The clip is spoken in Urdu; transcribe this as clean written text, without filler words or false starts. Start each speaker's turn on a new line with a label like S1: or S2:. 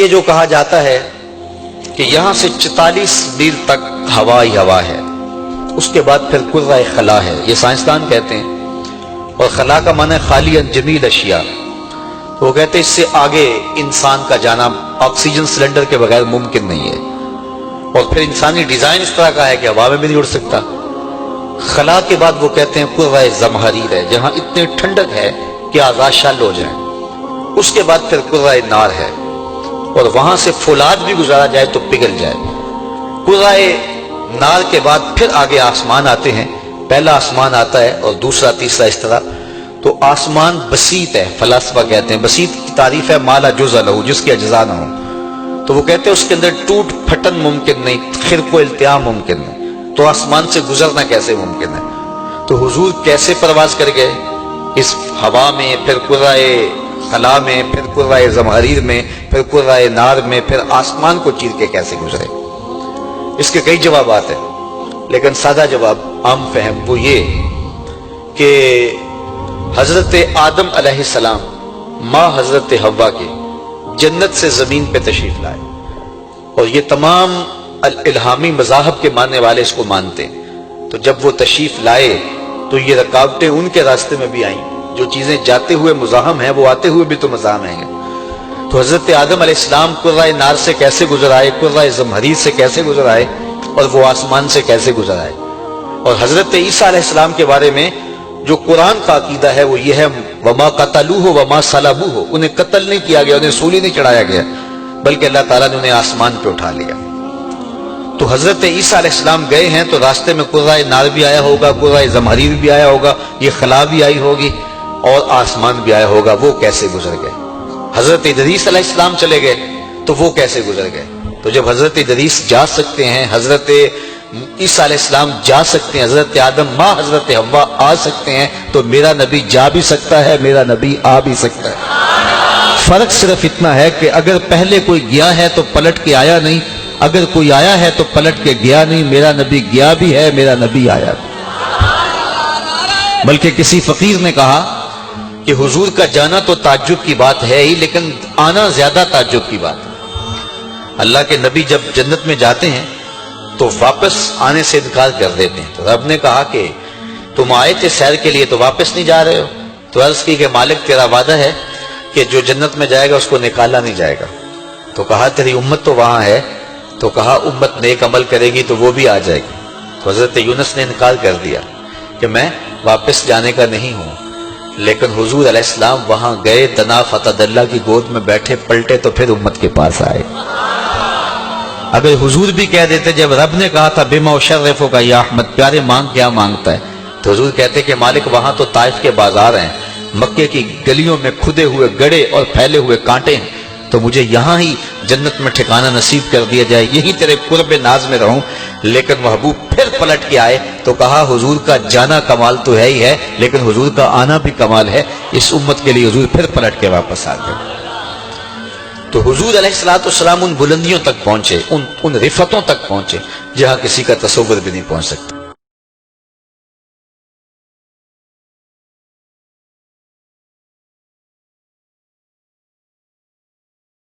S1: یہ جو کہا جاتا ہے کہ یہاں سے 44 میل تک ہوا ہی ہوا ہے، اس کے بعد پھر کرہ خلا ہے، یہ سائنسدان کہتے ہیں، اور خلا کا معنی خالی جمیل اشیاء، تو وہ کہتے ہیں اس سے آگے انسان کا جانا آکسیجن سلنڈر کے بغیر ممکن نہیں ہے، اور پھر انسانی ڈیزائن اس طرح کا ہے کہ ہوا میں بھی نہیں اڑ سکتا۔ خلا کے بعد وہ کہتے ہیں کرہ زمہریر ہے، جہاں اتنی ٹھنڈک ہے کہ اعضاء شل ہو جائیں۔ اس کے بعد پھر کرہ نار ہے، اور وہاں سے فولاد بھی گزارا جائے تو پگھل جائے۔ کرہ نار کے بعد پھر آگے آسمان آتے ہیں، پہلا آسمان آتا ہے اور دوسرا تیسرا اس طرح، تو آسمان بسیط ہے، فلاسفہ کہتے ہیں بسیط کی تعریف ہے ما لا جزء لہ، جس کے اجزاء نہ ہوں، تو وہ کہتے ہیں اس کے اندر ٹوٹ پھٹن ممکن نہیں، خرق و التیام ممکن نہیں، تو آسمان سے گزرنا کیسے ممکن ہے؟ تو حضور کیسے پرواز کر گئے اس ہوا میں، پھر کرہ خلا میں، پھر کرہ زمہریر میں، پھر کرہ نار میں، پھر آسمان کو چیر کے کیسے گزرے؟ اس کے کئی جوابات ہیں، لیکن سادہ جواب عام فہم وہ یہ کہ حضرت آدم علیہ السلام ماں حضرت حوا کے جنت سے زمین پہ تشریف لائے، اور یہ تمام الہامی مذاہب کے ماننے والے اس کو مانتے ہیں۔ تو جب وہ تشریف لائے تو یہ رکاوٹیں ان کے راستے میں بھی آئیں، جو چیزیں جاتے ہوئے مزاحم ہیں وہ آتے ہوئے بھی تو مزاحم ہیں۔ تو حضرت آدم علیہ السلام کرہ نار سے کیسے گزر آئے، کرہ زمہریر سے کیسے گزر آئے، اور وہ آسمان سے کیسے گزر آئے؟ اور حضرت عیسیٰ علیہ السلام کے بارے میں جو قرآن کا عقیدہ ہے وہ یہ ہے وما قتلوہ وما صلبوہ، انہیں قتل نہیں کیا گیا، انہیں سولی نہیں چڑھایا گیا، بلکہ اللہ تعالیٰ نے انہیں آسمان پہ اٹھا لیا۔ تو حضرت عیسیٰ علیہ السلام گئے ہیں تو راستے میں کرہ نار بھی آیا ہوگا، کرہ زمہریر بھی آیا ہوگا، یہ خلا بھی آئی ہوگی، اور آسمان بھی آیا ہوگا، وہ کیسے گزر گئے؟ حضرت ادریس علیہ السلام چلے گئے تو وہ کیسے گزر گئے؟ تو جب حضرت ادریس جا سکتے ہیں، حضرت عیسیٰ علیہ السلام جا سکتے ہیں، حضرت آدم ماں حضرت حوا آ سکتے ہیں، تو میرا نبی جا بھی سکتا ہے، میرا نبی آ بھی سکتا ہے۔ فرق صرف اتنا ہے کہ اگر پہلے کوئی گیا ہے تو پلٹ کے آیا نہیں، اگر کوئی آیا ہے تو پلٹ کے گیا نہیں، میرا نبی گیا بھی ہے، میرا نبی آیا بھی۔ بلکہ کسی فقیر نے کہا کہ حضور کا جانا تو تعجب کی بات ہے ہی، لیکن آنا زیادہ تعجب کی بات ہے۔ اللہ کے نبی جب جنت میں جاتے ہیں تو واپس آنے سے انکار کر دیتے ہیں، تو رب نے کہا کہ تم آئے تھے سیر کے لیے تو واپس نہیں جا رہے ہو؟ تو عرض کی کہ مالک تیرا وعدہ ہے کہ جو جنت میں جائے گا اس کو نکالا نہیں جائے گا۔ تو کہا تیری امت تو وہاں ہے، تو کہا امت نیک عمل کرے گی تو وہ بھی آ جائے گی۔ تو حضرت یونس نے انکار کر دیا کہ میں واپس جانے کا نہیں ہوں، لیکن حضور علیہ السلام وہاں گئے، دنا فتح اللہ کی گود میں بیٹھے، پلٹے تو پھر امت کے پاس آئے۔ اگر حضور بھی کہہ دیتے جب رب نے کہا تھا بما اشرفو کا یا احمد، پیارے مانگ کیا مانگتا ہے، تو حضور کہتے کہ مالک وہاں تو طائف کے بازار ہیں، مکے کی گلیوں میں کھدے ہوئے گڑے اور پھیلے ہوئے کانٹے ہیں، تو مجھے یہاں ہی جنت میں ٹھکانہ نصیب کر دیا جائے، یہی تیرے قرب ناز میں رہوں۔ لیکن محبوب پھر پلٹ کے آئے تو کہا حضور کا جانا کمال تو ہے ہی ہے، لیکن حضور کا آنا بھی کمال ہے، اس امت کے لیے حضور پھر پلٹ کے واپس آ گئے۔ تو حضور علیہ السلام ان بلندیوں تک پہنچے، ان رفتوں تک پہنچے جہاں کسی کا تصور بھی نہیں پہنچ سکتا۔